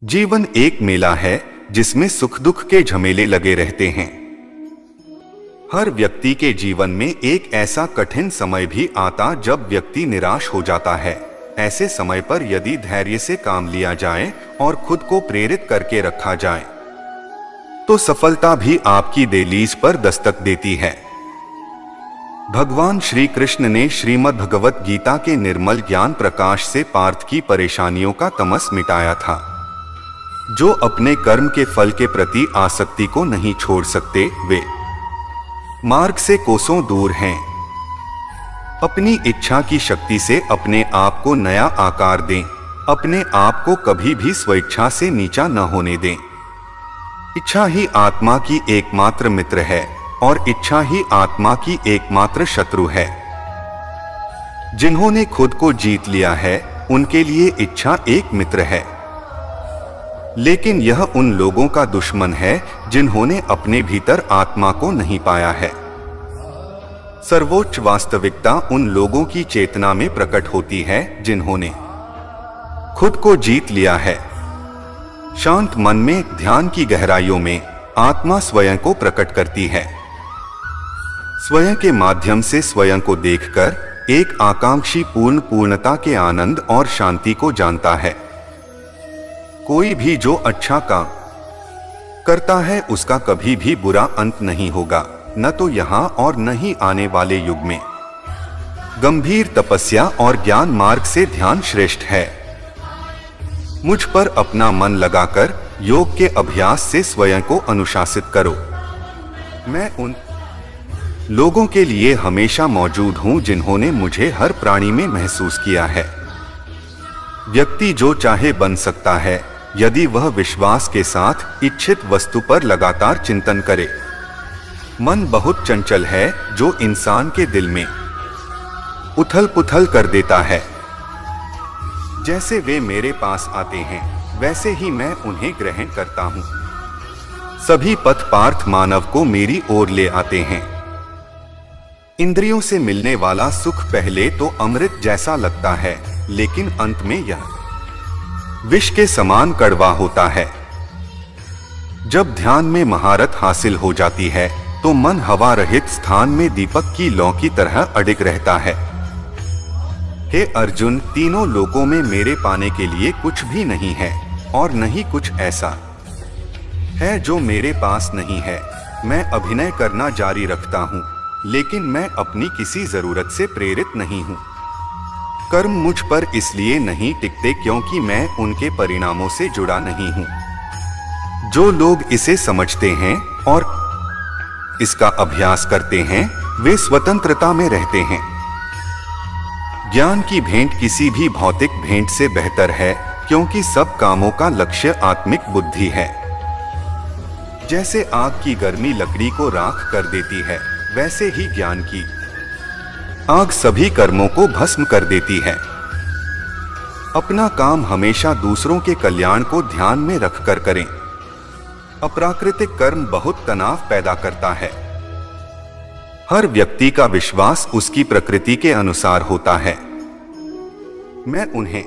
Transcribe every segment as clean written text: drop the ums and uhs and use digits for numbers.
जीवन एक मेला है जिसमें सुख दुख के झमेले लगे रहते हैं। हर व्यक्ति के जीवन में एक ऐसा कठिन समय भी आता जब व्यक्ति निराश हो जाता है। ऐसे समय पर यदि धैर्य से काम लिया जाए और खुद को प्रेरित करके रखा जाए तो सफलता भी आपकी दहलीज पर दस्तक देती है। भगवान श्री कृष्ण ने श्रीमद् भगवत गीता के निर्मल ज्ञान प्रकाश से पार्थ की परेशानियों का तमस मिटाया था। जो अपने कर्म के फल के प्रति आसक्ति को नहीं छोड़ सकते वे मार्ग से कोसों दूर हैं। अपनी इच्छा की शक्ति से अपने आप को नया आकार दें। अपने आप को कभी भी स्वेच्छा से नीचा न होने दें। इच्छा ही आत्मा की एकमात्र मित्र है और इच्छा ही आत्मा की एकमात्र शत्रु है। जिन्होंने खुद को जीत लिया है उनके लिए इच्छा एक मित्र है, लेकिन यह उन लोगों का दुश्मन है जिन्होंने अपने भीतर आत्मा को नहीं पाया है। सर्वोच्च वास्तविकता उन लोगों की चेतना में प्रकट होती है जिन्होंने खुद को जीत लिया है। शांत मन में ध्यान की गहराइयों में आत्मा स्वयं को प्रकट करती है। स्वयं के माध्यम से स्वयं को देखकर एक आकांक्षी पूर्णता के आनंद और शांति को जानता है। कोई भी जो अच्छा काम करता है उसका कभी भी बुरा अंत नहीं होगा, न तो यहाँ और न ही आने वाले युग में। गंभीर तपस्या और ज्ञान मार्ग से ध्यान श्रेष्ठ है। मुझ पर अपना मन लगाकर योग के अभ्यास से स्वयं को अनुशासित करो। मैं उन लोगों के लिए हमेशा मौजूद हूं जिन्होंने मुझे हर प्राणी में महसूस किया है। व्यक्ति जो चाहे बन सकता है यदि वह विश्वास के साथ इच्छित वस्तु पर लगातार चिंतन करे। मन बहुत चंचल है जो इंसान के दिल में उथल पुथल कर देता है। जैसे वे मेरे पास आते हैं वैसे ही मैं उन्हें ग्रहण करता हूं। सभी पथ पार्थ मानव को मेरी ओर ले आते हैं। इंद्रियों से मिलने वाला सुख पहले तो अमृत जैसा लगता है, लेकिन अंत में यह विष के समान कड़वा होता है। जब ध्यान में महारत हासिल हो जाती है तो मन हवा रहित स्थान में दीपक की लौ की तरह अडिग रहता है। हे अर्जुन, तीनों लोकों में मेरे पाने के लिए कुछ भी नहीं है और नहीं कुछ ऐसा है जो मेरे पास नहीं है। मैं अभिनय करना जारी रखता हूँ, लेकिन मैं अपनी किसी जरूरत से प्रेरित नहीं हूँ। कर्म मुझ पर इसलिए नहीं टिकते क्योंकि मैं उनके परिणामों से जुड़ा नहीं हूँ। जो लोग इसे समझते हैं और इसका अभ्यास करते हैं वे स्वतंत्रता में रहते हैं। ज्ञान की भेंट किसी भी भौतिक भेंट से बेहतर है क्योंकि सब कामों का लक्ष्य आत्मिक बुद्धि है। जैसे आग की गर्मी लकड़ी को राख कर देती है, वैसे ही ज्ञान की आग सभी कर्मों को भस्म कर देती है। अपना काम हमेशा दूसरों के कल्याण को ध्यान में रखकर करें। अप्राकृतिक कर्म बहुत तनाव पैदा करता है। हर व्यक्ति का विश्वास उसकी प्रकृति के अनुसार होता है। मैं उन्हें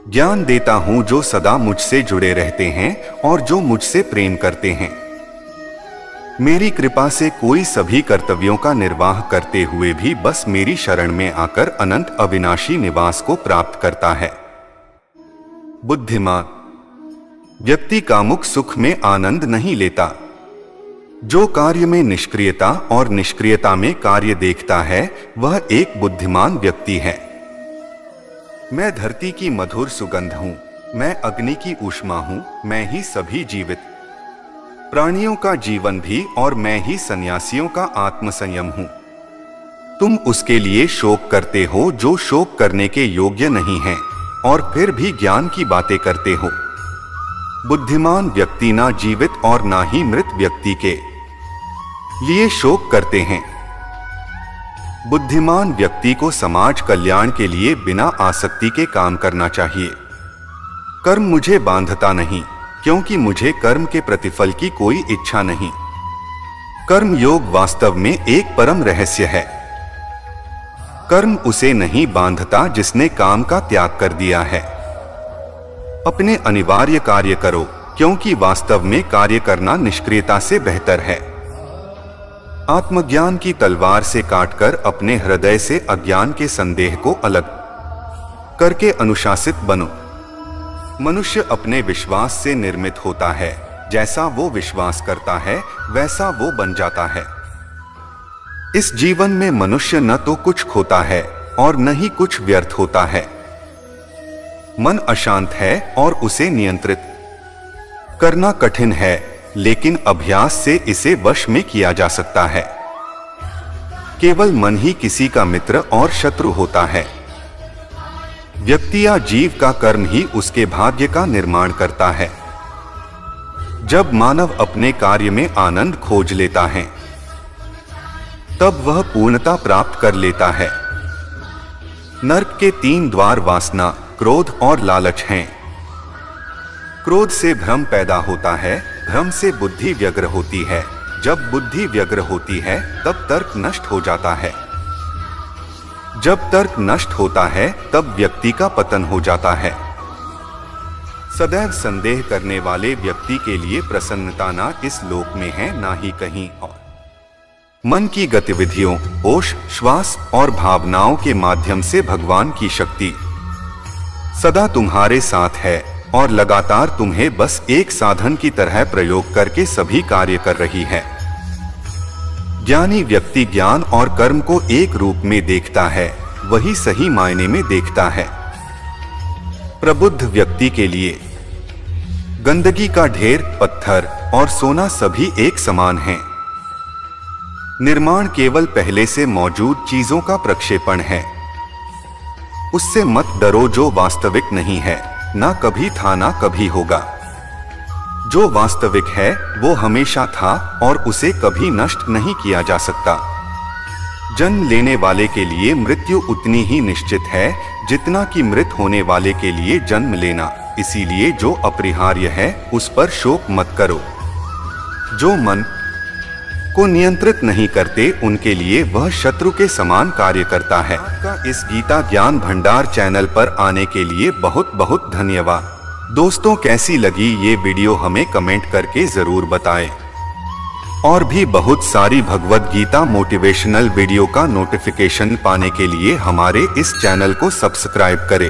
ज्ञान देता हूं जो सदा मुझसे जुड़े रहते हैं और जो मुझसे प्रेम करते हैं। मेरी कृपा से कोई सभी कर्तव्यों का निर्वाह करते हुए भी बस मेरी शरण में आकर अनंत अविनाशी निवास को प्राप्त करता है। बुद्धिमान व्यक्ति कामुक सुख में आनंद नहीं लेता। जो कार्य में निष्क्रियता और निष्क्रियता में कार्य देखता है वह एक बुद्धिमान व्यक्ति है। मैं धरती की मधुर सुगंध हूं, मैं अग्नि की ऊष्मा हूं, मैं ही सभी जीवित प्राणियों का जीवन भी और मैं ही सन्यासियों का आत्मसंयम हूं। तुम उसके लिए शोक करते हो जो शोक करने के योग्य नहीं है और फिर भी ज्ञान की बातें करते हो। बुद्धिमान व्यक्ति ना जीवित और ना ही मृत व्यक्ति के लिए शोक करते हैं। बुद्धिमान व्यक्ति को समाज कल्याण के लिए बिना आसक्ति के काम करना चाहिए। कर्म मुझे बांधता नहीं क्योंकि मुझे कर्म के प्रतिफल की कोई इच्छा नहीं। कर्म योग वास्तव में एक परम रहस्य है। कर्म उसे नहीं बांधता जिसने काम का त्याग कर दिया है। अपने अनिवार्य कार्य करो, क्योंकि वास्तव में कार्य करना निष्क्रियता से बेहतर है। आत्मज्ञान की तलवार से काटकर अपने हृदय से अज्ञान के संदेह को अलग करके अनुशासित बनो। मनुष्य अपने विश्वास से निर्मित होता है, जैसा वो विश्वास करता है वैसा वो बन जाता है। इस जीवन में मनुष्य न तो कुछ खोता है और न ही कुछ व्यर्थ होता है। मन अशांत है और उसे नियंत्रित करना कठिन है, लेकिन अभ्यास से इसे वश में किया जा सकता है। केवल मन ही किसी का मित्र और शत्रु होता है। व्यक्ति या जीव का कर्म ही उसके भाग्य का निर्माण करता है। जब मानव अपने कार्य में आनंद खोज लेता है, तब वह पूर्णता प्राप्त कर लेता है। नरक के 3 द्वार वासना, क्रोध और लालच हैं। क्रोध से भ्रम पैदा होता है, भ्रम से बुद्धि व्यग्र होती है, जब बुद्धि व्यग्र होती है तब तर्क नष्ट हो जाता है। जब तर्क नष्ट होता है तब व्यक्ति का पतन हो जाता है। सदैव संदेह करने वाले व्यक्ति के लिए प्रसन्नता ना इस लोक में है ना ही कहीं और। मन की गतिविधियों, होश, श्वास और भावनाओं के माध्यम से भगवान की शक्ति सदा तुम्हारे साथ है और लगातार तुम्हें बस एक साधन की तरह प्रयोग करके सभी कार्य कर रही है। ज्ञानी व्यक्ति ज्ञान और कर्म को एक रूप में देखता है, वही सही मायने में देखता है। प्रबुद्ध व्यक्ति के लिए गंदगी का ढेर, पत्थर और सोना सभी एक समान हैं। निर्माण केवल पहले से मौजूद चीजों का प्रक्षेपण है। उससे मत डरो जो वास्तविक नहीं है, ना कभी था ना कभी होगा। जो वास्तविक है वो हमेशा था और उसे कभी नष्ट नहीं किया जा सकता। जन्म लेने वाले के लिए मृत्यु उतनी ही निश्चित है जितना कि मृत होने वाले के लिए जन्म लेना। इसीलिए जो अपरिहार्य है उस पर शोक मत करो। जो मन को नियंत्रित नहीं करते उनके लिए वह शत्रु के समान कार्य करता है। आपका इस गीता ज्ञान भंडार चैनल पर आने के लिए बहुत बहुत धन्यवाद। दोस्तों, कैसी लगी ये वीडियो हमें कमेंट करके जरूर बताएं। और भी बहुत सारी भगवद गीता मोटिवेशनल वीडियो का नोटिफिकेशन पाने के लिए हमारे इस चैनल को सब्सक्राइब करें।